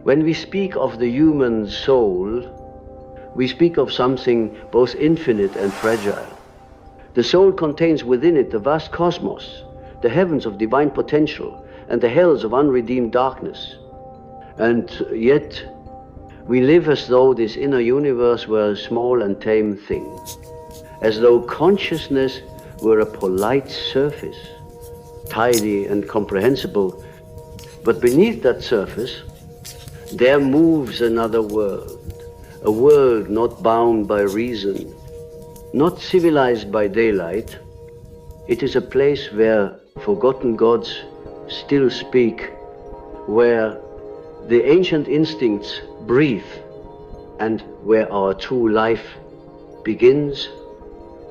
When we speak of the human soul, we speak of something both infinite and fragile. The soul contains within it the vast cosmos, the heavens of divine potential, and the hells of unredeemed darkness. And yet, we live as though this inner universe were a small and tame thing, as though consciousness were a polite surface, tidy and comprehensible, but beneath that surface, there moves another world, a world not bound by reason, not civilized by daylight. It is a place where forgotten gods still speak, where the ancient instincts breathe, and where our true life begins.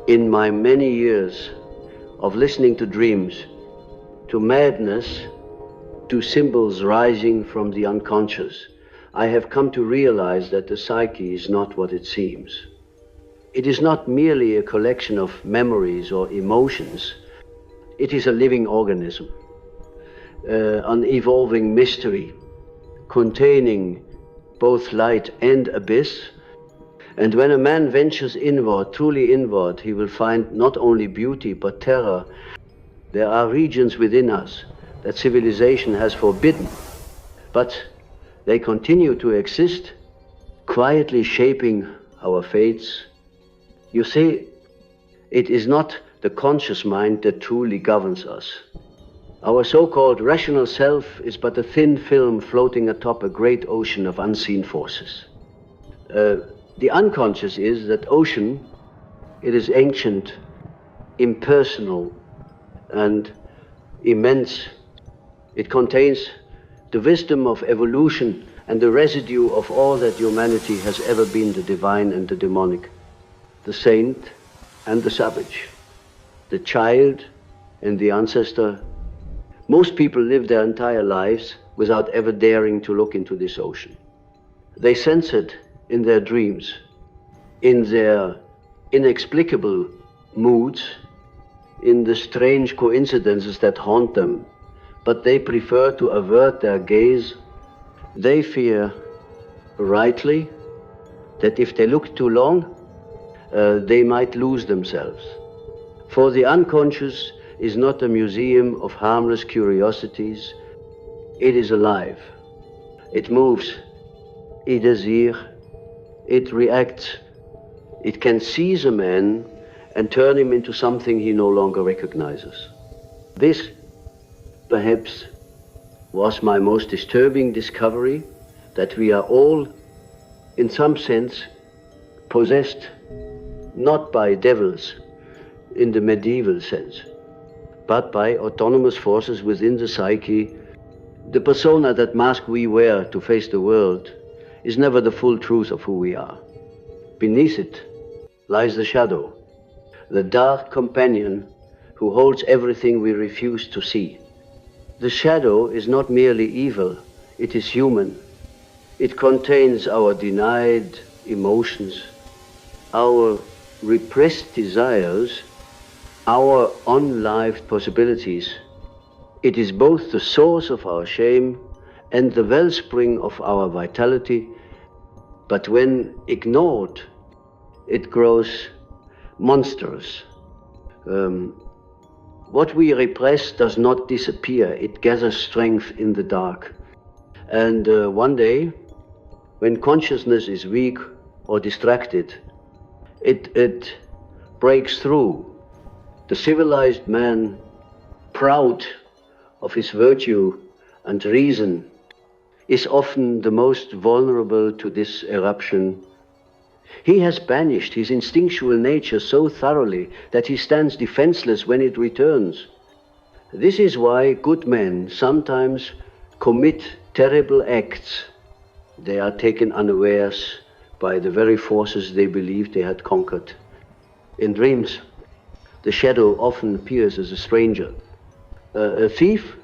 In my many years of listening to dreams, to madness, to symbols rising from the unconscious, I have come to realize that the psyche is not what it seems. It is not merely a collection of memories or emotions. It is a living organism, an evolving mystery, containing both light and abyss. And when a man ventures inward, truly inward, he will find not only beauty but terror. There are regions within us that civilization has forbidden, but they continue to exist, quietly shaping our fates. You see, it is not the conscious mind that truly governs us. Our so-called rational self is but a thin film floating atop a great ocean of unseen forces. The unconscious is that ocean. It is ancient, impersonal, and immense. It contains the wisdom of evolution and the residue of all that humanity has ever been, the divine and the demonic, the saint and the savage, the child and the ancestor. Most people live their entire lives without ever daring to look into this ocean. They sense it in their dreams, in their inexplicable moods, in the strange coincidences that haunt them, but they prefer to avert their gaze. They fear, rightly, that if they look too long, they might lose themselves. For the unconscious is not a museum of harmless curiosities. It is alive. It moves. It désire. It reacts. It can seize a man and turn him into something he no longer recognizes. This, perhaps, was my most disturbing discovery, that we are all, in some sense, possessed not by devils in the medieval sense, but by autonomous forces within the psyche. The persona, that mask we wear to face the world, is never the full truth of who we are. Beneath it lies the shadow, the dark companion who holds everything we refuse to see. The shadow is not merely evil, it is human. It contains our denied emotions, our repressed desires, our unlived possibilities. It is both the source of our shame and the wellspring of our vitality, but when ignored, it grows monstrous. What we repress does not disappear, it gathers strength in the dark. And one day, when consciousness is weak or distracted, it breaks through. The civilized man, proud of his virtue and reason, is often the most vulnerable to this eruption. He has banished his instinctual nature so thoroughly that he stands defenseless when it returns. This is why good men sometimes commit terrible acts. They are taken unawares by the very forces they believed they had conquered. In dreams, the shadow often appears as a stranger, a thief,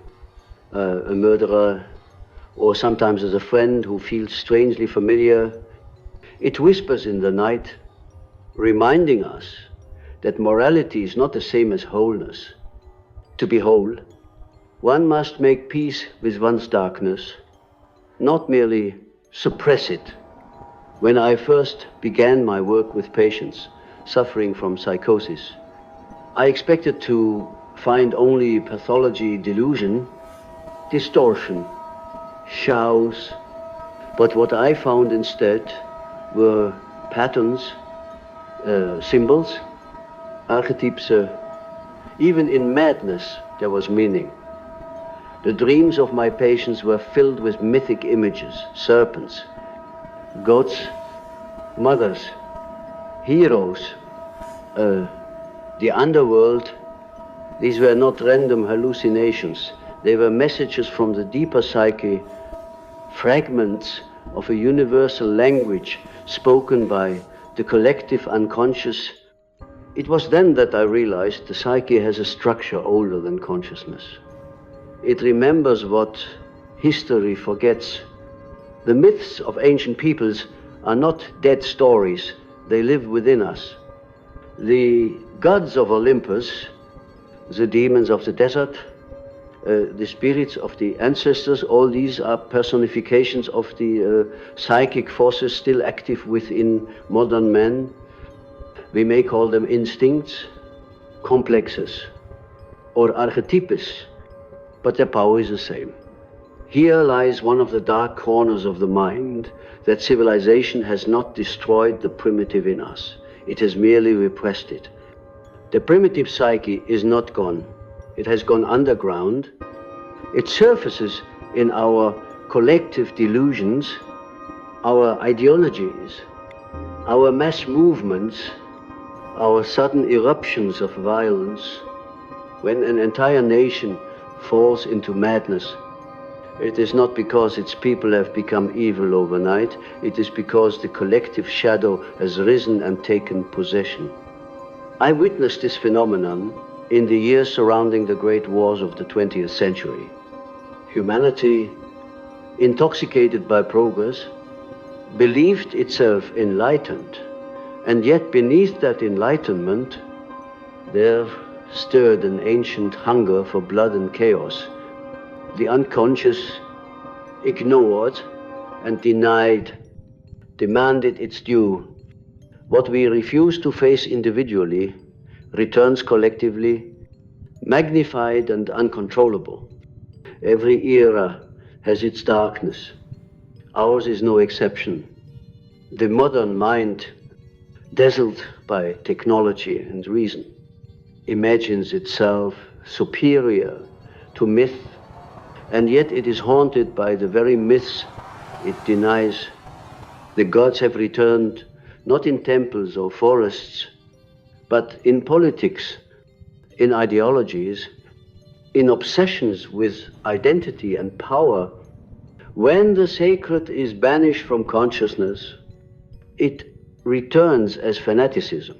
a murderer, or sometimes as a friend who feels strangely familiar. It whispers in the night, reminding us that morality is not the same as wholeness. To be whole, one must make peace with one's darkness, not merely suppress it. When I first began my work with patients suffering from psychosis, I expected to find only pathology, delusion, distortion, shows, but what I found instead were patterns, symbols, archetypes. Even in madness there was meaning. The dreams of my patients were filled with mythic images, serpents, gods, mothers, heroes, the underworld. These were not random hallucinations. They were messages from the deeper psyche, fragments of a universal language spoken by the collective unconscious. It was then that I realized the psyche has a structure older than consciousness. It remembers what history forgets. The myths of ancient peoples are not dead stories. They live within us. The gods of Olympus, the demons of the desert, the spirits of the ancestors, all these are personifications of the psychic forces still active within modern man. We may call them instincts, complexes, or archetypes, but their power is the same. Here lies one of the dark corners of the mind, that civilization has not destroyed the primitive in us. It has merely repressed it. The primitive psyche is not gone. It has gone underground. It surfaces in our collective delusions, our ideologies, our mass movements, our sudden eruptions of violence. When an entire nation falls into madness, it is not because its people have become evil overnight. It is because the collective shadow has risen and taken possession. I witnessed this phenomenon in the years surrounding the great wars of the 20th century. Humanity, intoxicated by progress, believed itself enlightened, and yet beneath that enlightenment there stirred an ancient hunger for blood and chaos. The unconscious ignored and denied, demanded its due. What we refuse to face individually returns collectively, magnified and uncontrollable. Every era has its darkness. Ours is no exception. The modern mind, dazzled by technology and reason, imagines itself superior to myth, and yet it is haunted by the very myths it denies. The gods have returned not in temples or forests, but in politics, in ideologies, in obsessions with identity and power. When the sacred is banished from consciousness, it returns as fanaticism.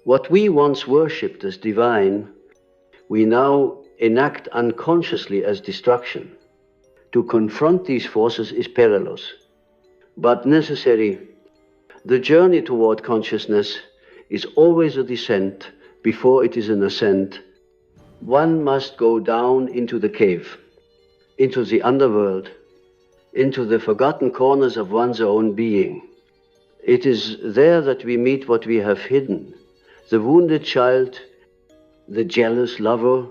What we once worshipped as divine, we now enact unconsciously as destruction. To confront these forces is perilous, but necessary. The journey toward consciousness is always a descent before it is an ascent. One must go down into the cave, into the underworld, into the forgotten corners of one's own being. It is there that we meet what we have hidden: the wounded child, the jealous lover,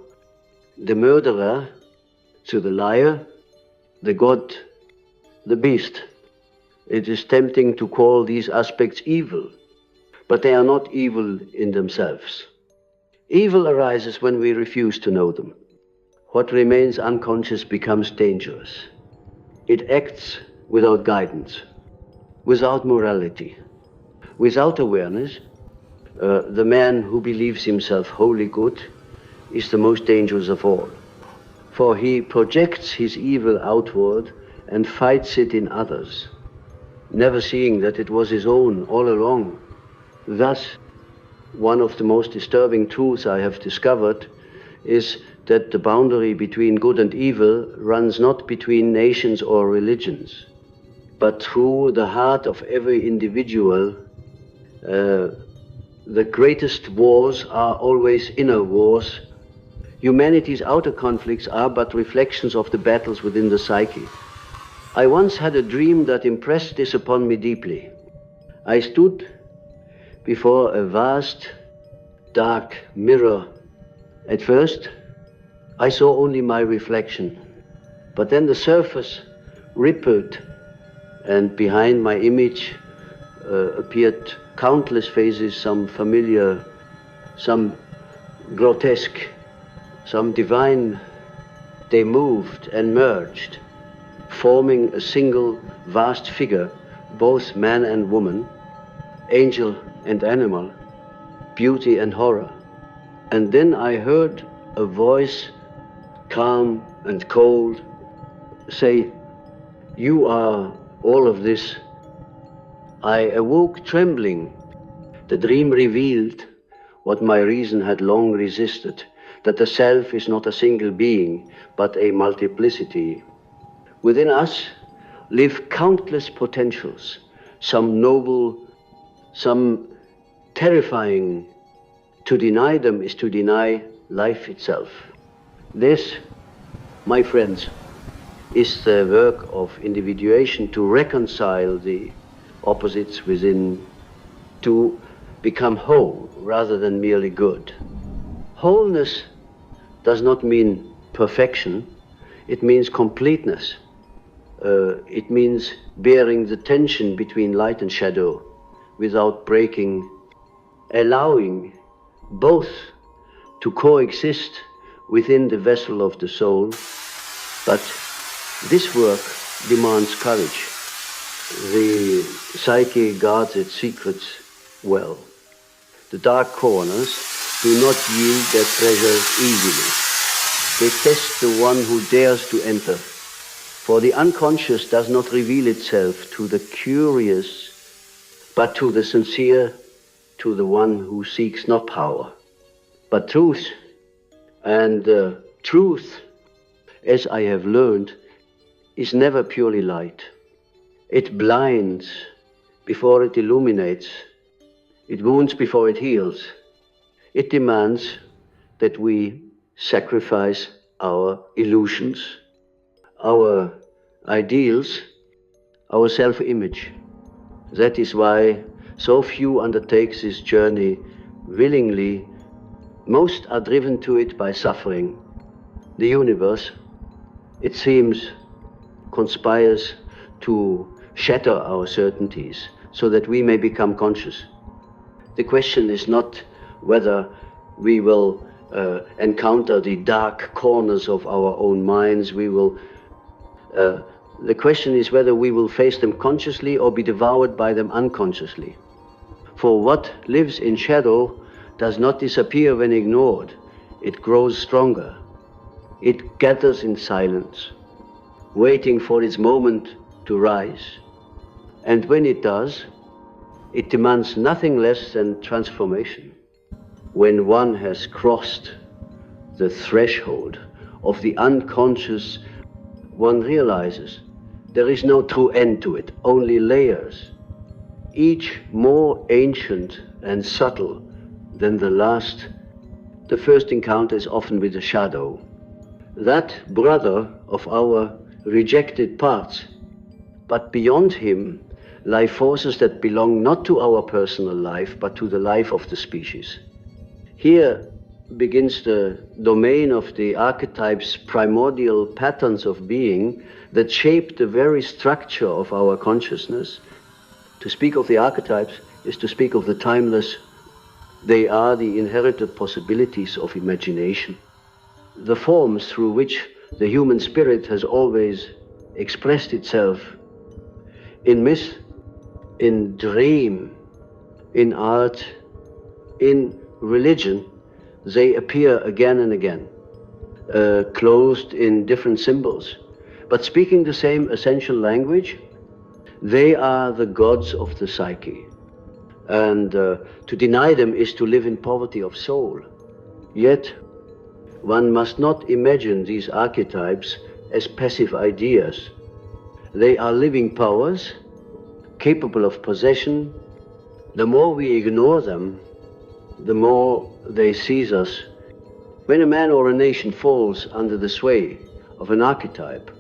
the murderer, to the liar, the god, the beast. It is tempting to call these aspects evil, but they are not evil in themselves. Evil arises when we refuse to know them. What remains unconscious becomes dangerous. It acts without guidance, without morality, without awareness. The man who believes himself wholly good is the most dangerous of all, for he projects his evil outward and fights it in others, never seeing that it was his own all along. Thus, one of the most disturbing truths I have discovered is that the boundary between good and evil runs not between nations or religions, but through the heart of every individual. The greatest wars are always inner wars. Humanity's outer conflicts are but reflections of the battles within the psyche. I once had a dream that impressed this upon me deeply. I stood before a vast, dark mirror. At first, I saw only my reflection, but then the surface rippled, and behind my image appeared countless faces, some familiar, some grotesque, some divine. They moved and merged, forming a single vast figure, both man and woman, angel and animal, beauty and horror. And then I heard a voice, calm and cold, say, "You are all of this." I awoke trembling. The dream revealed what my reason had long resisted, that the self is not a single being, but a multiplicity. Within us live countless potentials, some noble, some terrifying. To deny them is to deny life itself. This, my friends, is the work of individuation, to reconcile the opposites within, to become whole rather than merely good. Wholeness does not mean perfection, it means completeness. It means bearing the tension between light and shadow without breaking, allowing both to coexist within the vessel of the soul. But this work demands courage. The psyche guards its secrets well. The dark corners do not yield their treasures easily. They test the one who dares to enter. For the unconscious does not reveal itself to the curious, but to the sincere, to the one who seeks not power, but truth. And truth, as I have learned, is never purely light. It blinds before it illuminates. It wounds before it heals. It demands that we sacrifice our illusions, our ideals, our self-image. That is why so few undertake this journey willingly. Most are driven to it by suffering. The universe, it seems, conspires to shatter our certainties so that we may become conscious. The question is not whether we will encounter the dark corners of our own minds. The question is whether we will face them consciously or be devoured by them unconsciously. For what lives in shadow does not disappear when ignored. It grows stronger. It gathers in silence, waiting for its moment to rise. And when it does, it demands nothing less than transformation. When one has crossed the threshold of the unconscious, one realizes there is no true end to it, only layers, each more ancient and subtle than the last. The first encounter is often with the shadow, that brother of our rejected parts. But beyond him lie forces that belong not to our personal life, but to the life of the species. Here begins the domain of the archetypes, primordial patterns of being that shape the very structure of our consciousness. To speak of the archetypes is to speak of the timeless. They are the inherited possibilities of imagination, the forms through which the human spirit has always expressed itself in myth, in dream, in art, in religion. They appear again and again, clothed in different symbols, but speaking the same essential language. They are the gods of the psyche. And to deny them is to live in poverty of soul. Yet, one must not imagine these archetypes as passive ideas. They are living powers, capable of possession. The more we ignore them, the more they seize us. When a man or a nation falls under the sway of an archetype,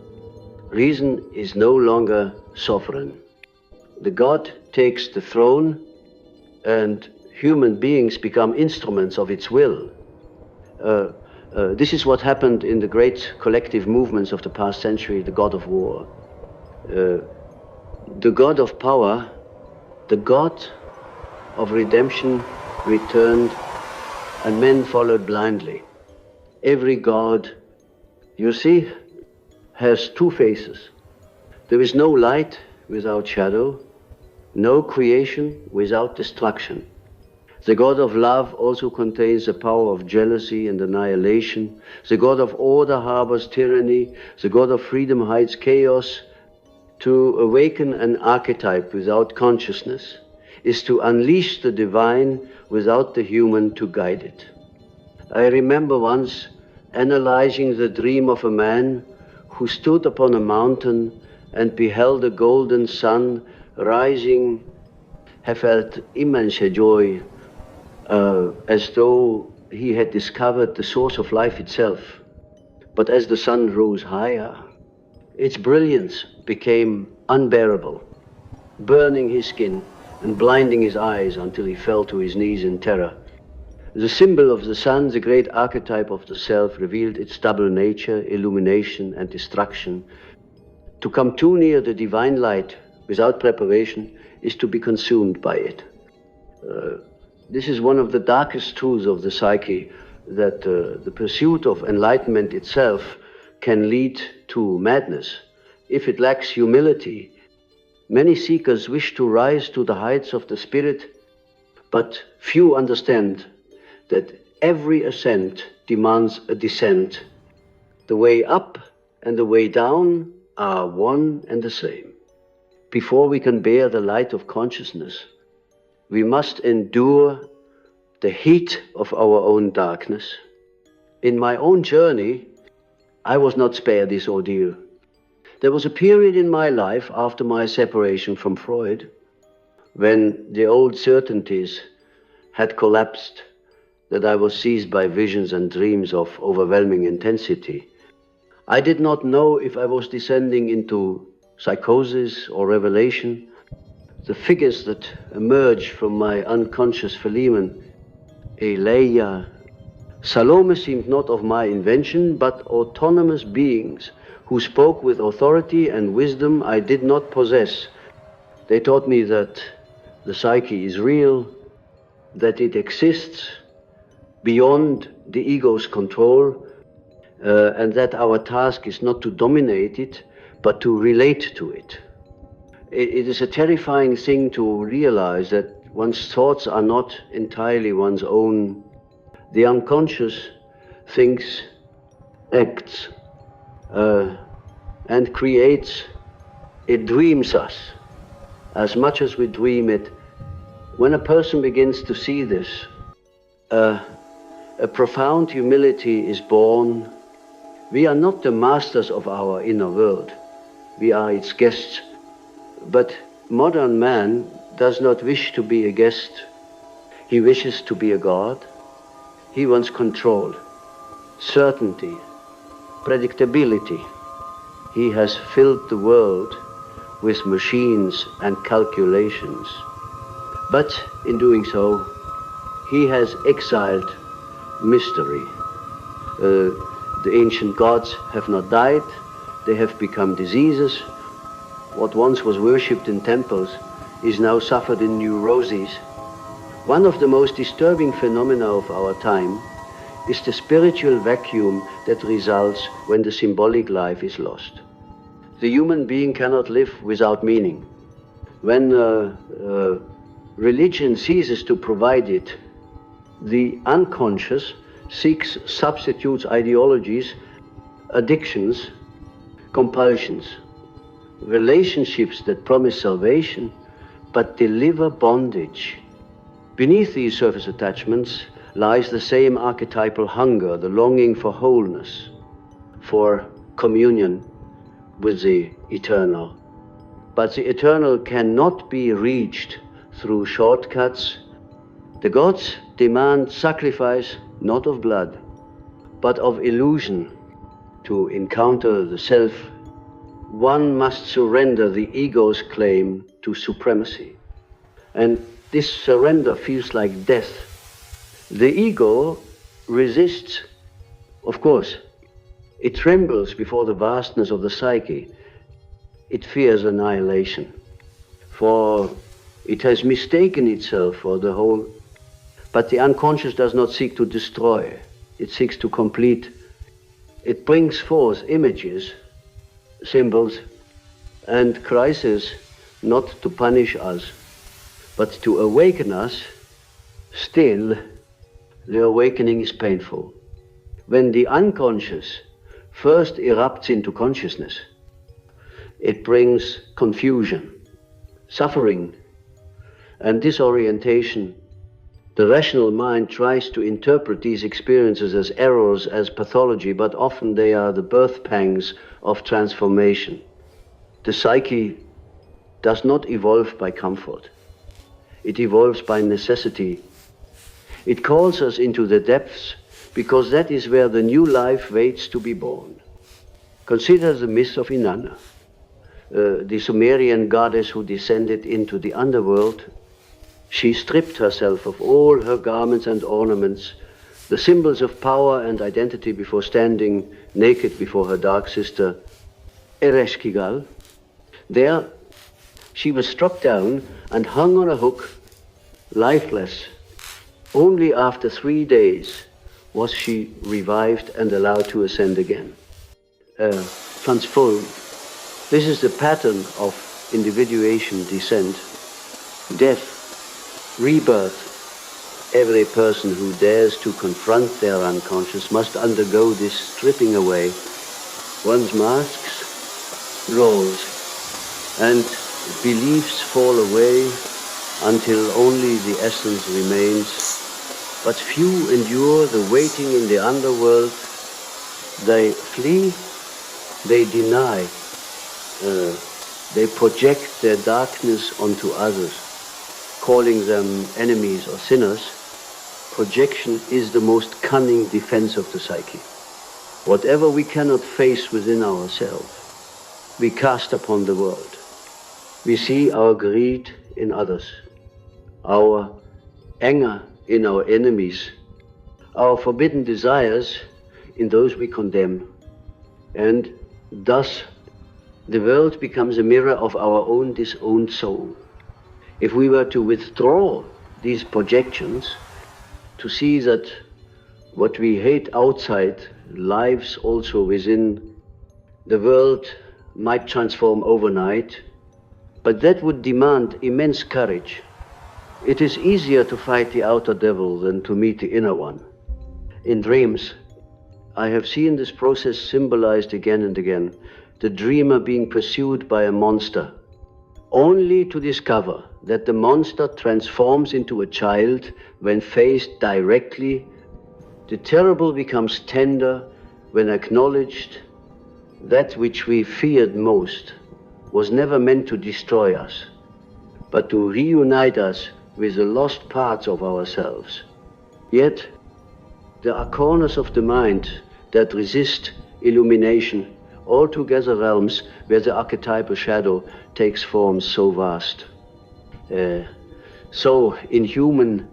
reason is no longer sovereign. The God takes the throne and human beings become instruments of its will. This is what happened in the great collective movements of the past century, the God of war. The God of power, the God of redemption returned, and men followed blindly. Every God, you see, has two faces. There is no light without shadow, no creation without destruction. The God of love also contains the power of jealousy and annihilation. The God of order harbors tyranny. The God of freedom hides chaos. To awaken an archetype without consciousness is to unleash the divine without the human to guide it. I remember once analyzing the dream of a man who stood upon a mountain and beheld a golden sun rising. He felt immense joy, as though he had discovered the source of life itself. But as the sun rose higher, its brilliance became unbearable, burning his skin and blinding his eyes until he fell to his knees in terror. The symbol of the sun, the great archetype of the self, revealed its double nature, illumination and destruction. To come too near the divine light without preparation is to be consumed by it. This is one of the darkest truths of the psyche, that the pursuit of enlightenment itself can lead to madness. If it lacks humility, many seekers wish to rise to the heights of the spirit, but few understand that every ascent demands a descent. The way up and the way down are one and the same. Before we can bear the light of consciousness, we must endure the heat of our own darkness. In my own journey, I was not spared this ordeal. There was a period in my life after my separation from Freud when the old certainties had collapsed, that I was seized by visions and dreams of overwhelming intensity. I did not know if I was descending into psychosis or revelation. The figures that emerged from my unconscious Philemon, Eleia, Salome, seemed not of my invention, but autonomous beings who spoke with authority and wisdom I did not possess. They taught me that the psyche is real, that it exists beyond the ego's control, and that our task is not to dominate it, but to relate to it. It is a terrifying thing to realize that one's thoughts are not entirely one's own. The unconscious thinks, acts, and creates. It dreams us as much as we dream it. When a person begins to see this, a profound humility is born. We are not the masters of our inner world. We are its guests. But modern man does not wish to be a guest. He wishes to be a god. He wants control, certainty, predictability. He has filled the world with machines and calculations. But in doing so, he has exiled mystery. The ancient gods have not died. They have become diseases. What once was worshipped in temples is now suffered in neuroses. One of the most disturbing phenomena of our time is the spiritual vacuum that results when the symbolic life is lost. The human being cannot live without meaning. When religion ceases to provide it, the unconscious seeks substitutes, ideologies, addictions, compulsions, relationships that promise salvation but deliver bondage. Beneath these surface attachments lies the same archetypal hunger, the longing for wholeness, for communion with the eternal. But the eternal cannot be reached through shortcuts. The gods demand sacrifice not of blood, but of illusion to encounter the self one must surrender the ego's claim to supremacy. And this surrender feels like death. The ego resists, of course. It trembles before the vastness of the psyche. It fears annihilation, for it has mistaken itself for the whole. But the unconscious does not seek to destroy. It seeks to complete. It brings forth images, symbols, and crises, not to punish us, but to awaken us. Still, the awakening is painful. When the unconscious first erupts into consciousness, it brings confusion, suffering, and disorientation. The rational mind tries to interpret these experiences as errors, as pathology, but often they are the birth pangs of transformation. The psyche does not evolve by comfort. It evolves by necessity. It calls us into the depths because that is where the new life waits to be born. Consider the myth of Inanna, the Sumerian goddess who descended into the underworld. She stripped herself of all her garments and ornaments, the symbols of power and identity, before standing naked before her dark sister, Ereshkigal. There, she was struck down and hung on a hook, lifeless. Only after 3 days was she revived and allowed to ascend again. Transformed. This is the pattern of individuation, descent, death, rebirth. Every person who dares to confront their unconscious must undergo this stripping away. One's masks, roles, and beliefs fall away until only the essence remains. But few endure the waiting in the underworld. They flee, they deny, they project their darkness onto others, calling them enemies or sinners. Projection is the most cunning defense of the psyche. Whatever we cannot face within ourselves, we cast upon the world. We see our greed in others, our anger in our enemies, our forbidden desires in those we condemn. And thus, the world becomes a mirror of our own disowned soul. If we were to withdraw these projections, to see that what we hate outside lives also within, the world might transform overnight, but that would demand immense courage. It is easier to fight the outer devil than to meet the inner one. In dreams, I have seen this process symbolized again and again, the dreamer being pursued by a monster, only to discover that the monster transforms into a child when faced directly. The terrible becomes tender when acknowledged. That which we feared most was never meant to destroy us, but to reunite us with the lost parts of ourselves. Yet, there are corners of the mind that resist illumination, altogether realms where the archetypal shadow takes forms so vast, so inhuman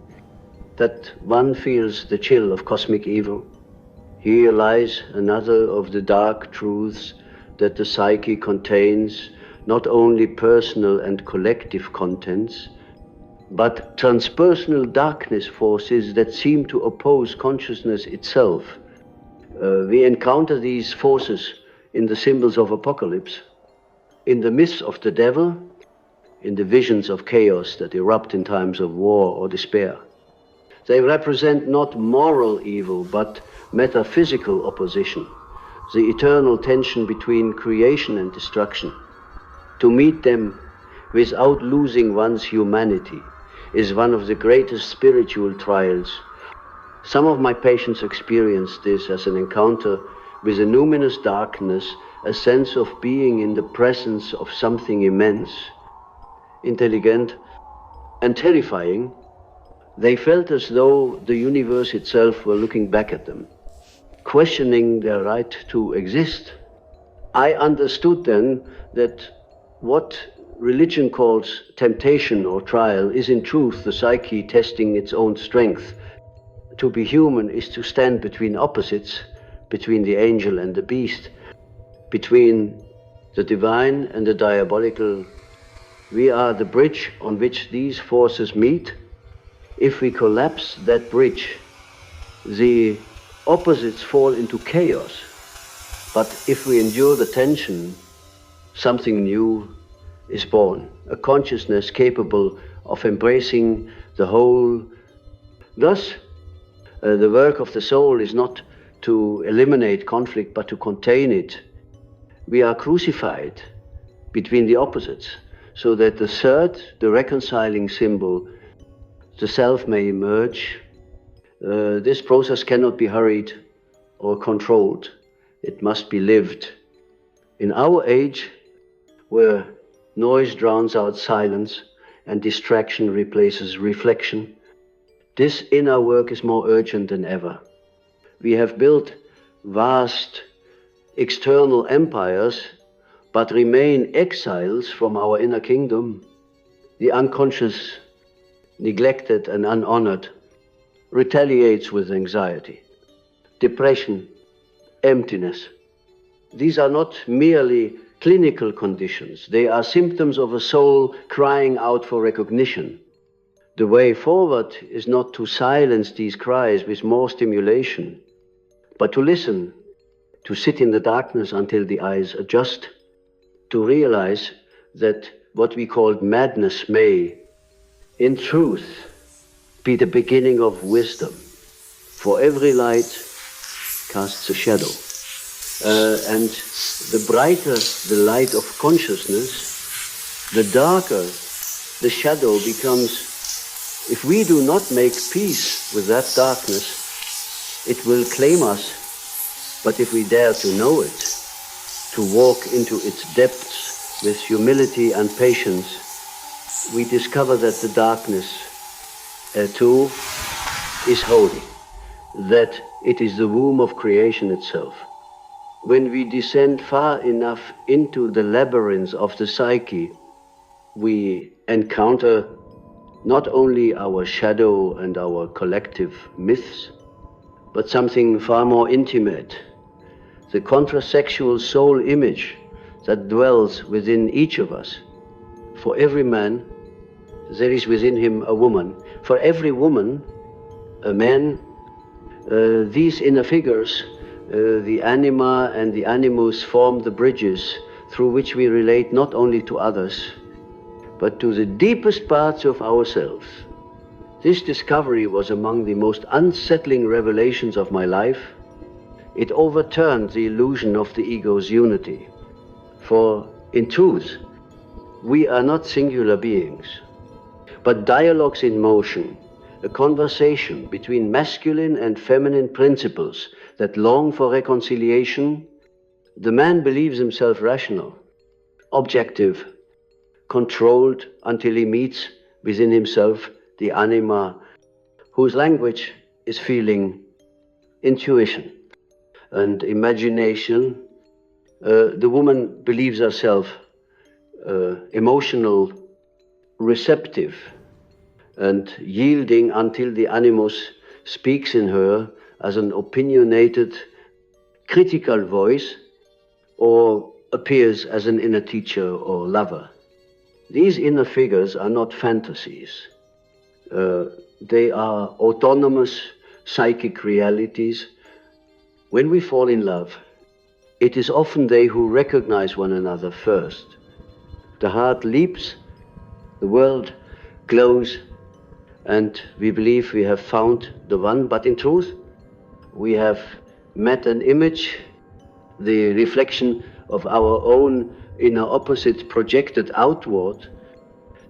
that one feels the chill of cosmic evil. Here lies another of the dark truths that the psyche contains, not only personal and collective contents, but transpersonal darkness forces that seem to oppose consciousness itself. We encounter these forces in the symbols of apocalypse, in the myths of the devil, in the visions of chaos that erupt in times of war or despair. They represent not moral evil, but metaphysical opposition, the eternal tension between creation and destruction. To meet them without losing one's humanity is one of the greatest spiritual trials. Some of my patients experienced this as an encounter with a numinous darkness, a sense of being in the presence of something immense, intelligent, and terrifying. They felt as though the universe itself were looking back at them, questioning their right to exist. I understood then that what religion calls temptation or trial is in truth the psyche testing its own strength. To be human is to stand between opposites, between the angel and the beast, between the divine and the diabolical. We are the bridge on which these forces meet. If we collapse that bridge, the opposites fall into chaos. But if we endure the tension, something new is born, a consciousness capable of embracing the whole. Thus, the work of the soul is not to eliminate conflict, but to contain it. We are crucified between the opposites, so that the third, the reconciling symbol, the self, may emerge. This process cannot be hurried or controlled. It must be lived. In our age, where noise drowns out silence and distraction replaces reflection, this inner work is more urgent than ever. We have built vast external empires, but remain exiles from our inner kingdom. The unconscious, neglected and unhonored, retaliates with anxiety, depression, emptiness. These are not merely clinical conditions. They are symptoms of a soul crying out for recognition. The way forward is not to silence these cries with more stimulation, but to listen, to sit in the darkness until the eyes adjust, to realize that what we called madness may, in truth, be the beginning of wisdom. For every light casts a shadow. And the brighter the light of consciousness, the darker the shadow becomes. If we do not make peace with that darkness, it will claim us. But if we dare to know it, to walk into its depths with humility and patience, we discover that the darkness too is holy, that it is the womb of creation itself. When we descend far enough into the labyrinths of the psyche, we encounter not only our shadow and our collective myths, but something far more intimate, the contrasexual soul image that dwells within each of us. For every man, there is within him a woman. For every woman, a man. These inner figures, the anima and the animus, form the bridges through which we relate not only to others, but to the deepest parts of ourselves. This discovery was among the most unsettling revelations of my life. It overturned the illusion of the ego's unity. For in truth, we are not singular beings, but dialogues in motion, a conversation between masculine and feminine principles that long for reconciliation. The man believes himself rational, objective, controlled until he meets within himself the anima, whose language is feeling, intuition, and imagination. The woman believes herself emotional, receptive, and yielding until the animus speaks in her as an opinionated, critical voice, or appears as an inner teacher or lover. These inner figures are not fantasies. They are autonomous psychic realities. When we fall in love, it is often they who recognize one another first. The heart leaps, the world glows, and we believe we have found the one, but in truth, we have met an image, the reflection of our own inner opposite projected outward.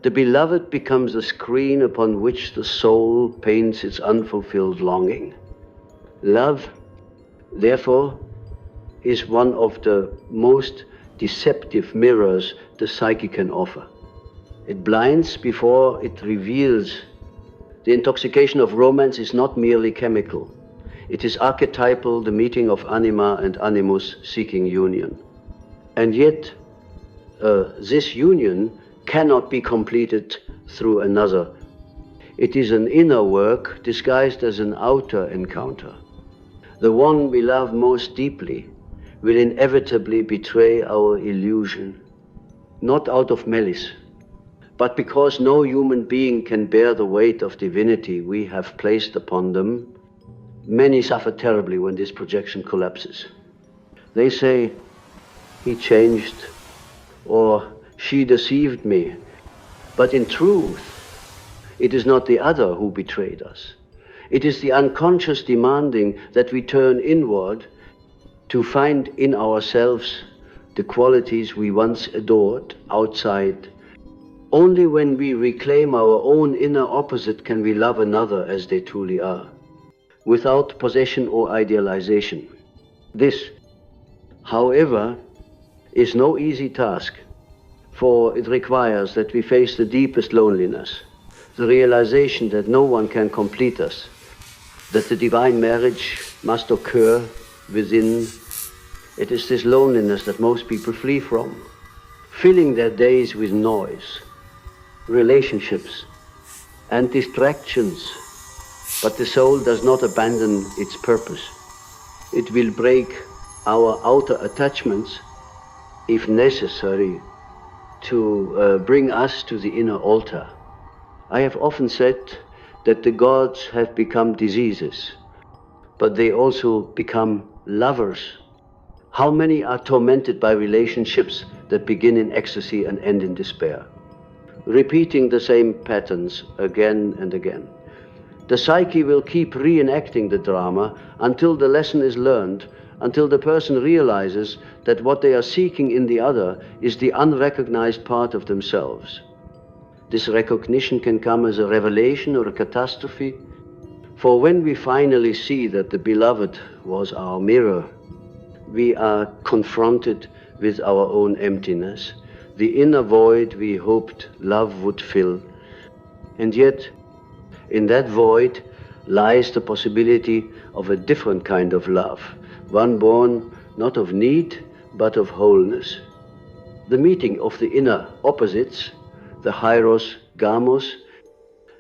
The beloved becomes a screen upon which the soul paints its unfulfilled longing. Love, therefore, is one of the most deceptive mirrors the psyche can offer. It blinds before it reveals. The intoxication of romance is not merely chemical. It is archetypal, the meeting of anima and animus seeking union. And yet, this union cannot be completed through another. It is an inner work disguised as an outer encounter. The one we love most deeply will inevitably betray our illusion, not out of malice, but because no human being can bear the weight of divinity we have placed upon them. Many suffer terribly when this projection collapses. They say, he changed, or she deceived me. But in truth, it is not the other who betrayed us. It is the unconscious demanding that we turn inward to find in ourselves the qualities we once adored outside. Only when we reclaim our own inner opposite can we love another as they truly are, without possession or idealization. This, however, is no easy task, for it requires that we face the deepest loneliness, the realization that no one can complete us, that the divine marriage must occur within. It is this loneliness that most people flee from, filling their days with noise, relationships, and distractions. But the soul does not abandon its purpose. It will break our outer attachments, if necessary, to bring us to the inner altar. I have often said that the gods have become diseases, but they also become lovers. How many are tormented by relationships that begin in ecstasy and end in despair, repeating the same patterns again and again? The psyche will keep reenacting the drama until the lesson is learned, until the person realizes that what they are seeking in the other is the unrecognized part of themselves. This recognition can come as a revelation or a catastrophe, for when we finally see that the beloved was our mirror, we are confronted with our own emptiness, the inner void we hoped love would fill. And yet, in that void lies the possibility of a different kind of love, one born not of need, but of wholeness. The meeting of the inner opposites, the hieros, gamos,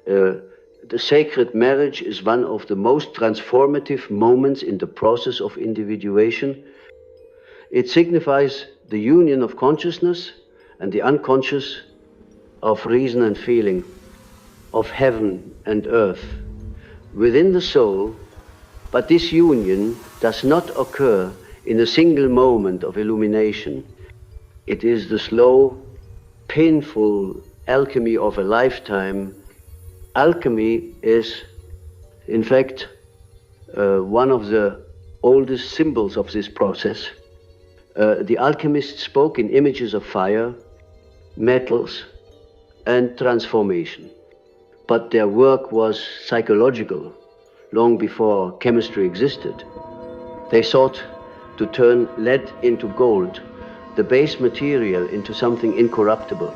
the sacred marriage is one of the most transformative moments in the process of individuation. It signifies the union of consciousness and the unconscious, of reason and feeling, of heaven and earth within the soul. But this union does not occur in a single moment of illumination. It is the slow, painful alchemy of a lifetime. Alchemy is, in fact, one of the oldest symbols of this process. The alchemists spoke in images of fire, metals, and transformation. But their work was psychological, long before chemistry existed. They sought to turn lead into gold, the base material into something incorruptible.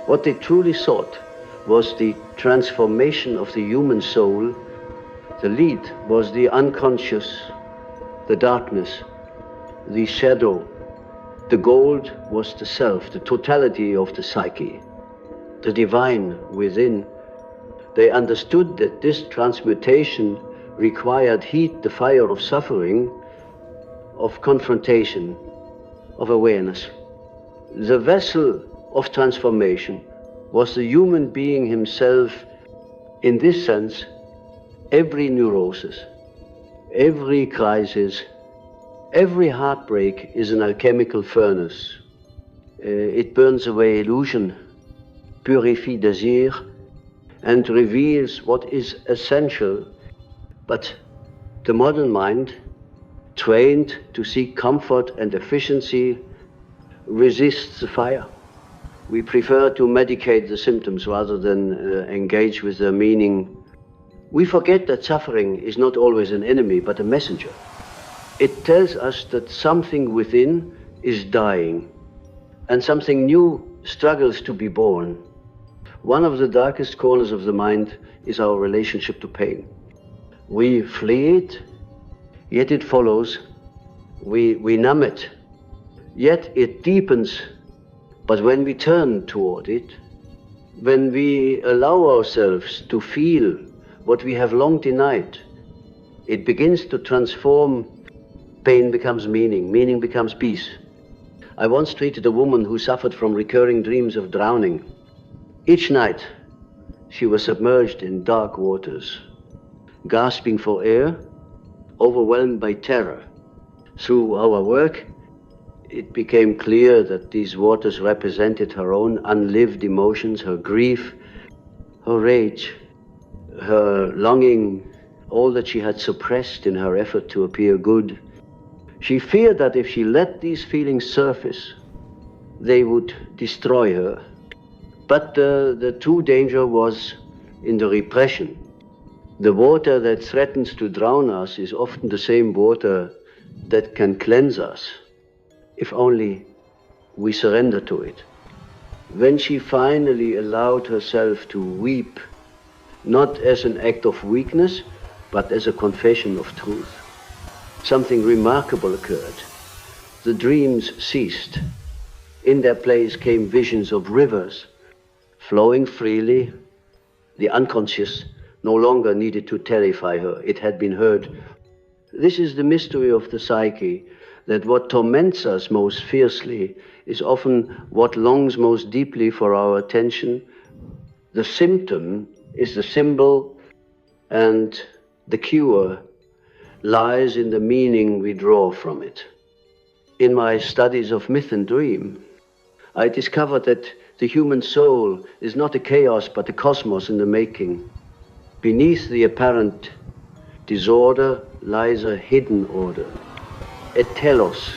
What they truly sought was the transformation of the human soul. The lead was the unconscious, the darkness, the shadow. The gold was the self, the totality of the psyche, the divine within. They understood that this transmutation required heat, the fire of suffering, of confrontation, of awareness. The vessel of transformation was the human being himself. In this sense, every neurosis, every crisis, every heartbreak is an alchemical furnace. It burns away illusion, purifies desire, and reveals what is essential. But the modern mind, trained to seek comfort and efficiency, resists the fire. We prefer to medicate the symptoms rather than engage with their meaning. We forget that suffering is not always an enemy, but a messenger. It tells us that something within is dying, and something new struggles to be born. One of the darkest corners of the mind is our relationship to pain. We flee it, yet it follows. We numb it, Yet it deepens, but when we turn toward it, when we allow ourselves to feel what we have long denied, it begins to transform. Pain becomes meaning, meaning becomes peace. I once treated a woman who suffered from recurring dreams of drowning. Each night, she was submerged in dark waters, gasping for air, overwhelmed by terror. Through our work, it became clear that these waters represented her own unlived emotions, her grief, her rage, her longing, all that she had suppressed in her effort to appear good. She feared that if she let these feelings surface, they would destroy her. But the true danger was in the repression. The water that threatens to drown us is often the same water that can cleanse us, if only we surrender to it. When she finally allowed herself to weep, not as an act of weakness, but as a confession of truth, something remarkable occurred. The dreams ceased. In their place came visions of rivers flowing freely. The unconscious no longer needed to terrify her. It had been heard. This is the mystery of the psyche, that what torments us most fiercely is often what longs most deeply for our attention. The symptom is the symbol, and the cure lies in the meaning we draw from it. In my studies of myth and dream, I discovered that the human soul is not a chaos but a cosmos in the making. Beneath the apparent disorder lies a hidden order, a telos,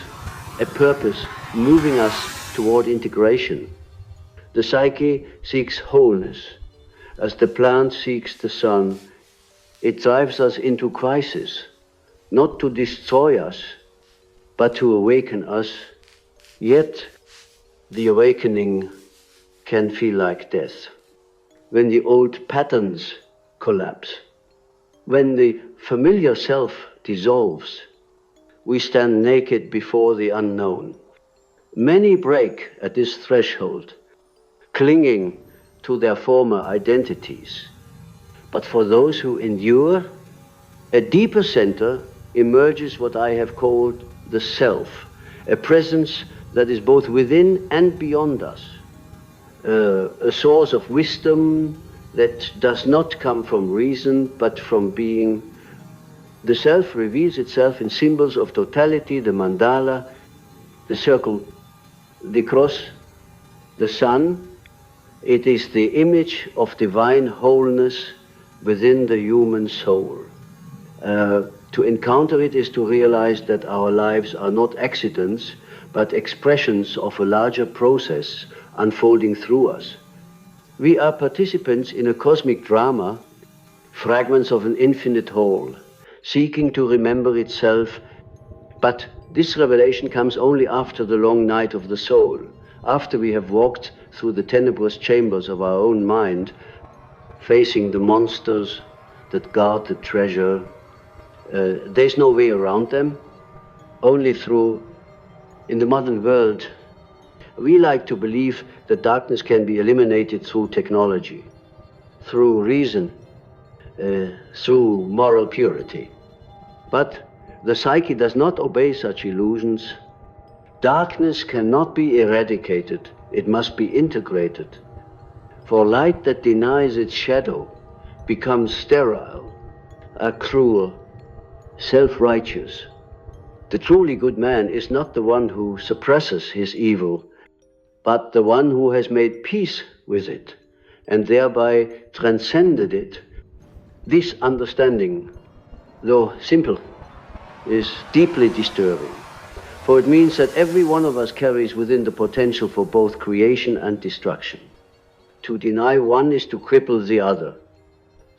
a purpose moving us toward integration. The psyche seeks wholeness. As the plant seeks the sun, it drives us into crisis, not to destroy us, but to awaken us. Yet the awakening can feel like death. When the old patterns collapse, when the familiar self dissolves, we stand naked before the unknown. Many break at this threshold, clinging to their former identities. But for those who endure, a deeper center emerges, what I have called the self, a presence that is both within and beyond us, a source of wisdom that does not come from reason but from being. The self reveals itself in symbols of totality, the mandala, the circle, the cross, the sun. It is the image of divine wholeness within the human soul. To encounter it is to realize that our lives are not accidents, but expressions of a larger process unfolding through us. We are participants in a cosmic drama, fragments of an infinite whole, seeking to remember itself. But this revelation comes only after the long night of the soul, after we have walked through the tenebrous chambers of our own mind, facing the monsters that guard the treasure. There's no way around them, only through. In the modern world, we like to believe that darkness can be eliminated through technology, through reason, through moral purity. But the psyche does not obey such illusions. Darkness cannot be eradicated, it must be integrated. For light that denies its shadow becomes sterile, cruel, self-righteous. The truly good man is not the one who suppresses his evil, but the one who has made peace with it and thereby transcended it. This understanding, though simple, is deeply disturbing, for it means that every one of us carries within the potential for both creation and destruction. To deny one is to cripple the other.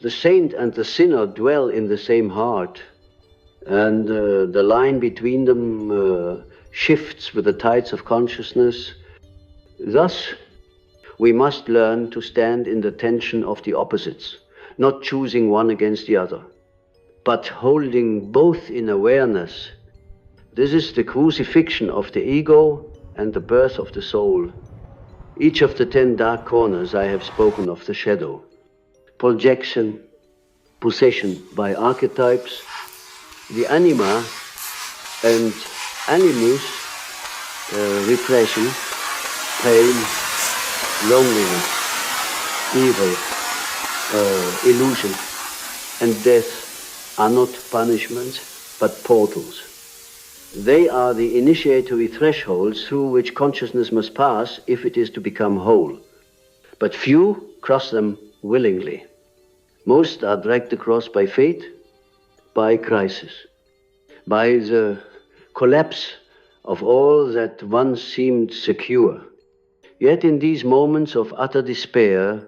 The saint and the sinner dwell in the same heart, and the line between them shifts with the tides of consciousness. Thus, we must learn to stand in the tension of the opposites, not choosing one against the other, but holding both in awareness, This is the crucifixion of the ego and the birth of the soul. Each of the 10 dark corners I have spoken of the shadow. Projection, possession by archetypes, the anima and animus, repression, pain, loneliness, evil, illusion, and death are not punishments, but portals. They are the initiatory thresholds through which consciousness must pass if it is to become whole. But few cross them willingly. Most are dragged across by fate, by crisis, by the collapse of all that once seemed secure. Yet in these moments of utter despair,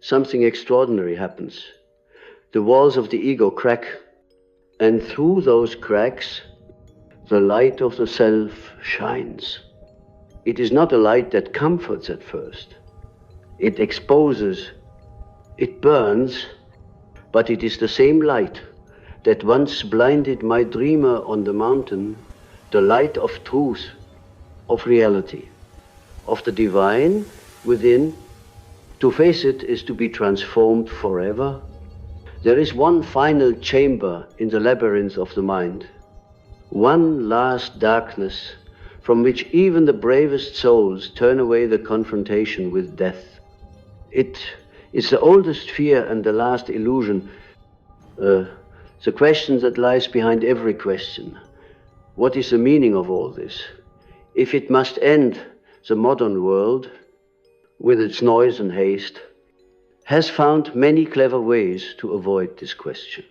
something extraordinary happens. The walls of the ego crack, and through those cracks, the light of the self shines. It is not a light that comforts at first. It exposes, it burns, but it is the same light that once blinded my dreamer on the mountain, the light of truth, of reality, of the divine within. To face it is to be transformed forever. There is one final chamber in the labyrinth of the mind, one last darkness from which even the bravest souls turn away the confrontation with death. It is the oldest fear and the last illusion, the question that lies behind every question. What is the meaning of all this? If it must end, the modern world, with its noise and haste, has found many clever ways to avoid this question.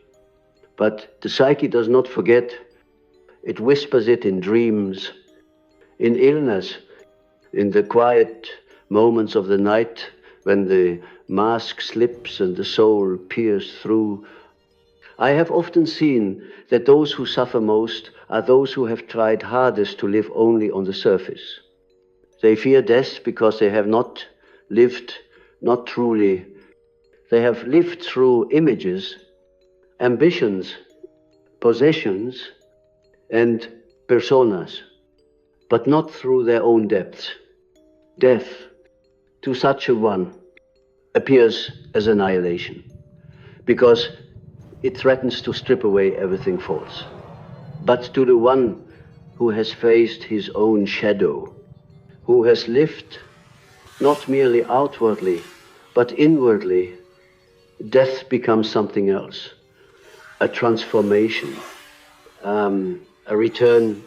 But the psyche does not forget. It whispers it in dreams, in illness, in the quiet moments of the night when the mask slips and the soul peers through. I have often seen that those who suffer most are those who have tried hardest to live only on the surface. They fear death because they have not lived, not truly. They have lived through images, ambitions, possessions, and personas, but not through their own depths. Death, to such a one, appears as annihilation, because it threatens to strip away everything false. But to the one who has faced his own shadow, who has lived not merely outwardly, but inwardly, death becomes something else, a transformation, a return.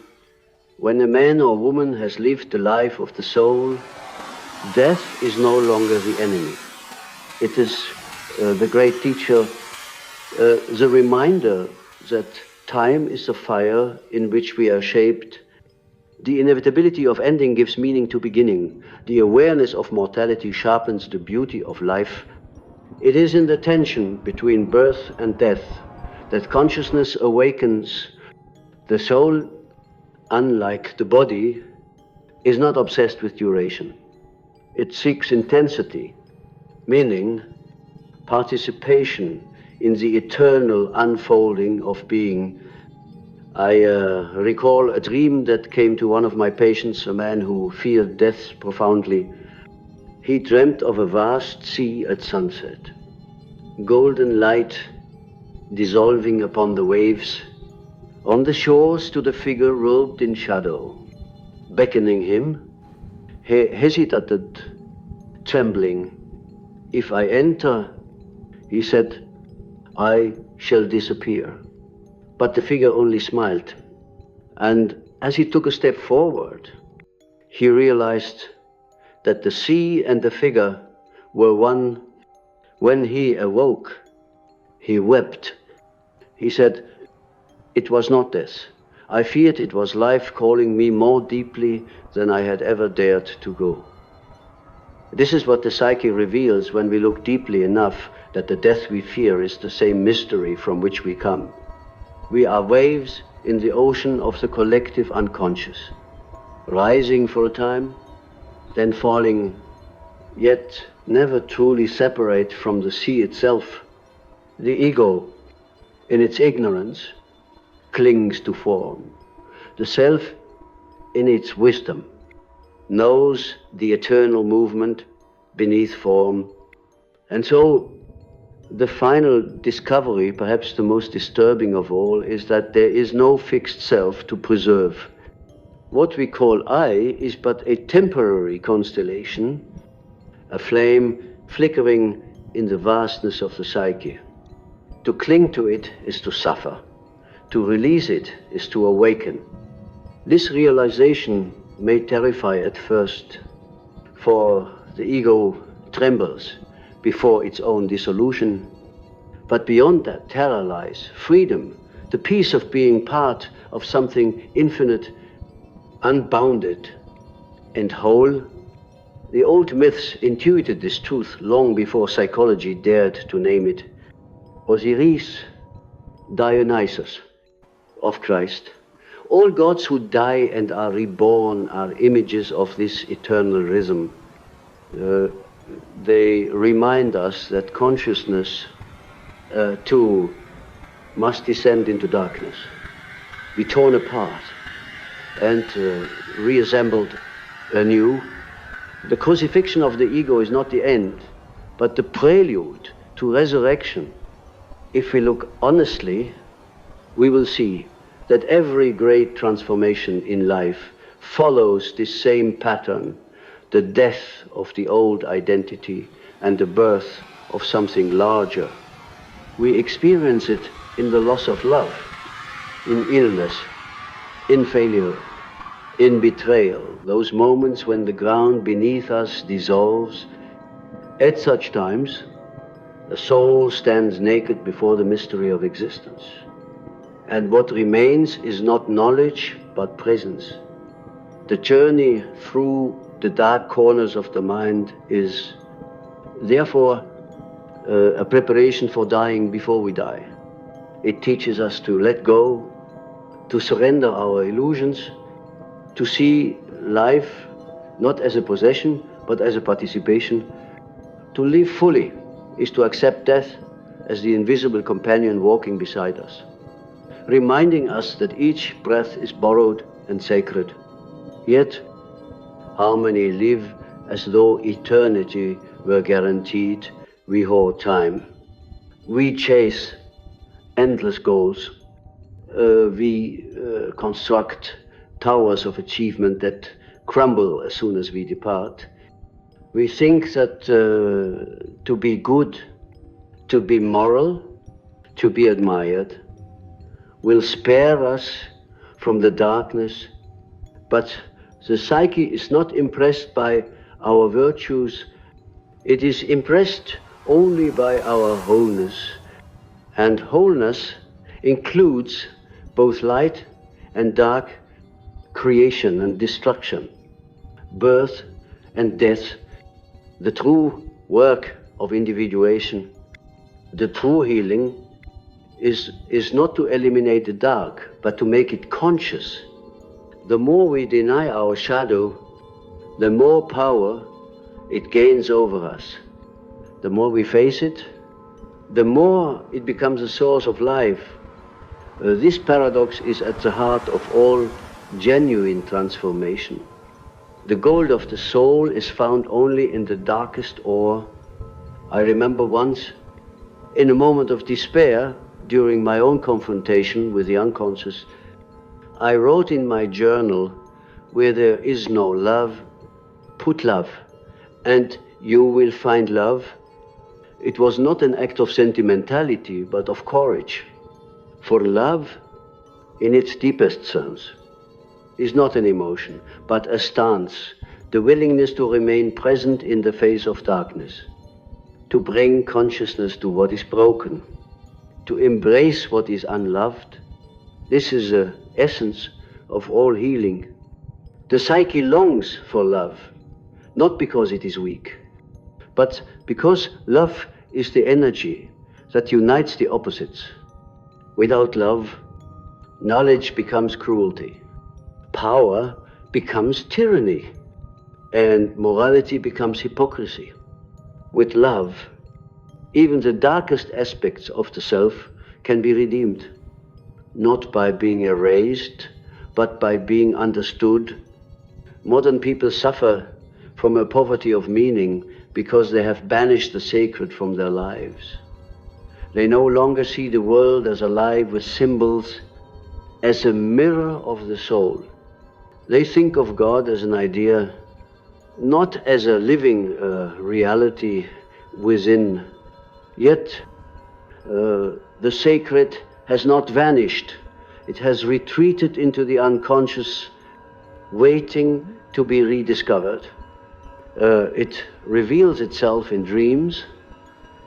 When a man or woman has lived the life of the soul, death is no longer the enemy. It is the great teacher, the reminder that time is a fire in which we are shaped. The inevitability of ending gives meaning to beginning. The awareness of mortality sharpens the beauty of life. It is in the tension between birth and death that consciousness awakens. The soul, unlike the body, is not obsessed with duration. It seeks intensity, meaning participation in the eternal unfolding of being. I recall a dream that came to one of my patients, a man who feared death profoundly. He dreamt of a vast sea at sunset, golden light dissolving upon the waves. On the shore stood a figure robed in shadow, beckoning him. He hesitated, trembling. "If I enter," he said, "I shall disappear." But the figure only smiled. And as he took a step forward, he realized that the sea and the figure were one. When he awoke, he wept. He said, "It was not death. I feared it was life calling me more deeply than I had ever dared to go." This is what the psyche reveals when we look deeply enough, that the death we fear is the same mystery from which we come. We are waves in the ocean of the collective unconscious, rising for a time, then falling, yet never truly separate from the sea itself. The ego, in its ignorance, clings to form. The self, in its wisdom, knows the eternal movement beneath form. And so the final discovery, perhaps the most disturbing of all, is that there is no fixed self to preserve. What we call I is but a temporary constellation, a flame flickering in the vastness of the psyche. To cling to it is to suffer. To release it is to awaken. This realization may terrify at first, for the ego trembles before its own dissolution. But beyond that terror lies freedom, the peace of being part of something infinite, unbounded, and whole. The old myths intuited this truth long before psychology dared to name it. Osiris, Dionysus of Christ. All gods who die and are reborn are images of this eternal rhythm. They remind us that consciousness too must descend into darkness, be torn apart and reassembled anew. The crucifixion of the ego is not the end, but the prelude to resurrection. If we look honestly, we will see that every great transformation in life follows this same pattern, the death of the old identity and the birth of something larger. We experience it in the loss of love, in illness, in failure, in betrayal, those moments when the ground beneath us dissolves. At such times, the soul stands naked before the mystery of existence. And what remains is not knowledge, but presence. The journey through the dark corners of the mind is therefore a preparation for dying before we die. It teaches us to let go, to surrender our illusions, to see life not as a possession, but as a participation. To live fully is to accept death as the invisible companion walking beside us, reminding us that each breath is borrowed and sacred. Yet, how many live as though eternity were guaranteed? We hoard time. We chase endless goals. We construct towers of achievement that crumble as soon as we depart. We think that to be good, to be moral, to be admired, will spare us from the darkness, but the psyche is not impressed by our virtues. It is impressed only by our wholeness, and wholeness includes both light and dark, creation and destruction, birth and death. The true work of individuation, the true healing, is not to eliminate the dark, but to make it conscious. The more we deny our shadow, the more power it gains over us. The more we face it, the more it becomes a source of life. This paradox is at the heart of all genuine transformation. The gold of the soul is found only in the darkest ore. I remember once, in a moment of despair, during my own confrontation with the unconscious, I wrote in my journal, where there is no love, put love, and you will find love. It was not an act of sentimentality, but of courage. For love, in its deepest sense, is not an emotion, but a stance, the willingness to remain present in the face of darkness, to bring consciousness to what is broken, to embrace what is unloved. This is the essence of all healing. The psyche longs for love, not because it is weak, but because love is the energy that unites the opposites. Without love, knowledge becomes cruelty, power becomes tyranny, and morality becomes hypocrisy. With love, even the darkest aspects of the self can be redeemed, not by being erased, but by being understood. Modern people suffer from a poverty of meaning because they have banished the sacred from their lives. They no longer see the world as alive with symbols, as a mirror of the soul. They think of God as an idea, not as a living reality within. Yet the sacred has not vanished. It has retreated into the unconscious, waiting to be rediscovered. It reveals itself in dreams,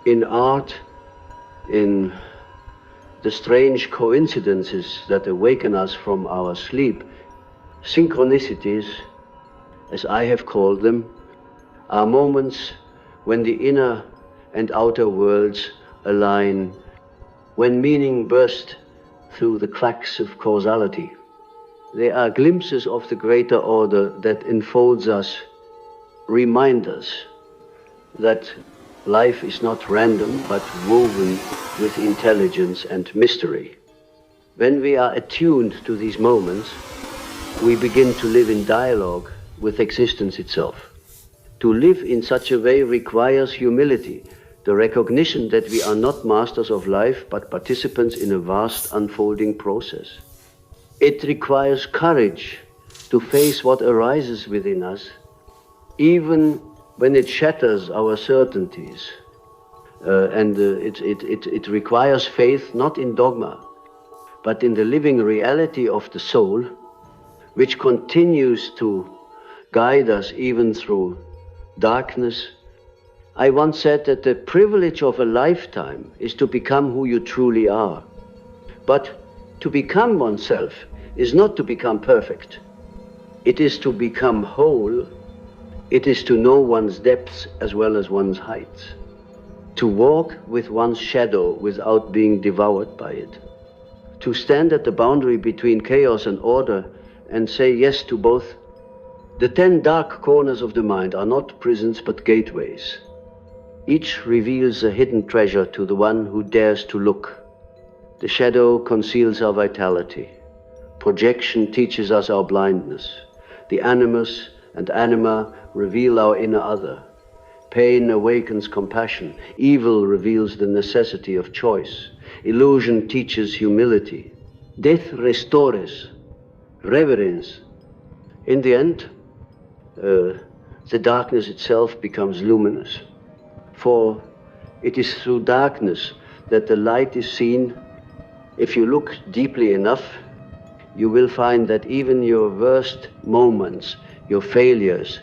in art, in the strange coincidences that awaken us from our sleep. Synchronicities, as I have called them, are moments when the inner and outer worlds align, when meaning bursts through the cracks of causality. They are glimpses of the greater order that enfolds us, remind us that life is not random but woven with intelligence and mystery. When we are attuned to these moments, we begin to live in dialogue with existence itself. To live in such a way requires humility, the recognition that we are not masters of life but participants in a vast unfolding process. It requires courage to face what arises within us, even when it shatters our certainties. It requires faith not in dogma, but in the living reality of the soul, which continues to guide us even through darkness. I once said that the privilege of a lifetime is to become who you truly are. But to become oneself is not to become perfect. It is to become whole. It is to know one's depths as well as one's heights. To walk with one's shadow without being devoured by it. To stand at the boundary between chaos and order and say yes to both. The 10 dark corners of the mind are not prisons but gateways. Each reveals a hidden treasure to the one who dares to look. The shadow conceals our vitality. Projection teaches us our blindness. The animus and anima reveal our inner other. Pain awakens compassion. Evil reveals the necessity of choice. Illusion teaches humility. Death restores reverence. In the end, the darkness itself becomes luminous. For it is through darkness that the light is seen. If you look deeply enough, you will find that even your worst moments, your failures,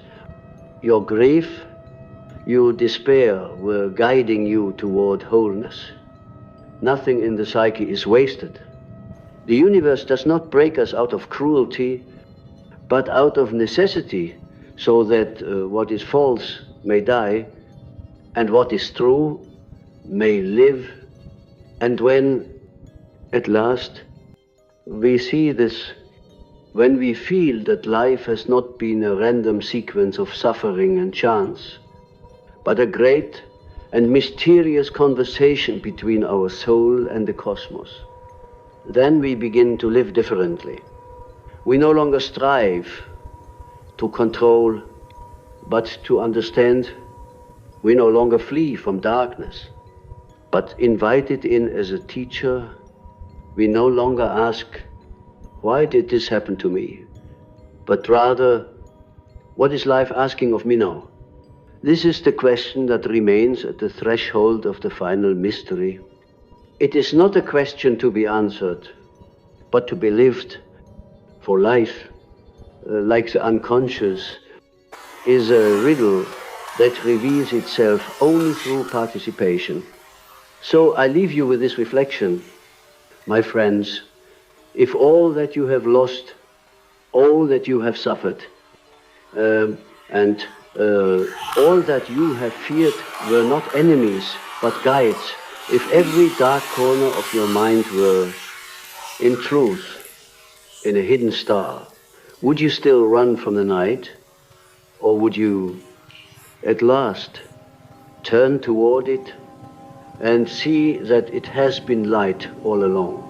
your grief, your despair were guiding you toward wholeness. Nothing in the psyche is wasted. The universe does not break us out of cruelty, but out of necessity, so that what is false may die, and what is true may live. And when, at last, we see this, when we feel that life has not been a random sequence of suffering and chance, but a great and mysterious conversation between our soul and the cosmos, then we begin to live differently. We no longer strive to control, but to understand. We no longer flee from darkness, but invite it in as a teacher. We no longer ask, why did this happen to me? But rather, what is life asking of me now? This is the question that remains at the threshold of the final mystery. It is not a question to be answered, but to be lived. For life, like the unconscious, is a riddle that reveals itself only through participation. So I leave you with this reflection, my friends. If all that you have lost, all that you have suffered, and all that you have feared were not enemies, but guides, if every dark corner of your mind were, in truth, in a hidden star, would you still run from the night? Or would you, at last, turn toward it and see that it has been light all along?